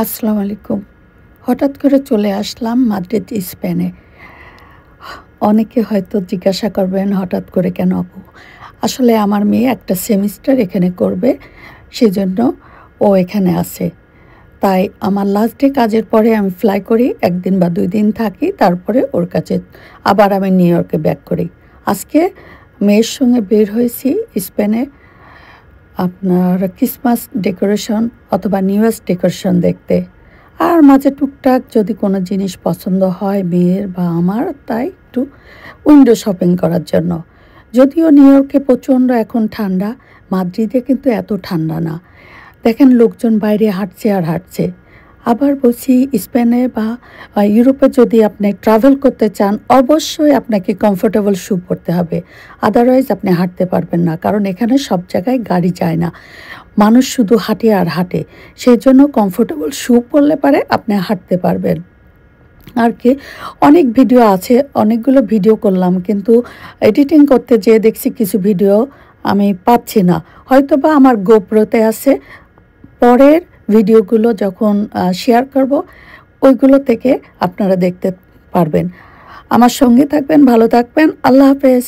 আসসালামু আলাইকুম। হঠাৎ করে চলে আসলাম মাদ্রিদ, স্পেনে। অনেকে হয়তো জিজ্ঞাসা করবেন, হঠাৎ করে কেন আপু? আসলে আমার মেয়ে একটা সেমিস্টার এখানে করবে, সেজন্য ও এখানে আছে। তাই আমার লাস্ট ডে কাজের পরে আমি ফ্লাই করি। ১ দিন বা ২ দিন থাকি, তারপরে ওর কাছে আবার আমি নিউ ইয়র্কে ব্যাক করি। আজকে মেয়ের সঙ্গে বের হয়েছি স্পেনে আপনার ক্রিসমাস ডেকোরেশন অথবা নিউ ইয়ার্স ডেকোরেশন দেখতে। আর মাঝে টুকটাক যদি কোনো জিনিস পছন্দ হয় মেয়ের বা আমার, তাই একটু উইন্ডো শপিং করার জন্য। যদিও নিউ ইয়র্কে প্রচণ্ড এখন ঠান্ডা, মাদ্রিদে কিন্তু এত ঠান্ডা না। দেখেন লোকজন বাইরে হাঁটছে আর হাঁটছে। আবার বলছি স্পেনে বা ইউরোপে যদি আপনি ট্রাভেল করতে চান, অবশ্যই আপনাকে কমফোর্টেবল শু পরতে হবে। আদারওয়াইজ আপনি হাঁটতে পারবেন না। কারণ এখানে সব জায়গায় গাড়ি যায় না। মানুষ শুধু হাঁটে আর হাঁটে। সেজন্য কমফোর্টেবল শু পরলে পারে আপনি হাঁটতে পারবেন। আর কি অনেক ভিডিও আছে, অনেকগুলো ভিডিও করলাম, কিন্তু এডিটিং করতে যেয়ে দেখছি কিছু ভিডিও আমি পাচ্ছি না। হয়তোবা আমার গোপ্রোতে আছে। পরের ভিডিওগুলো যখন শেয়ার করব, ওইগুলো থেকে আপনারা দেখতে পারবেন। আমার সঙ্গে থাকবেন, ভালো থাকবেন। আল্লাহ হাফেজ।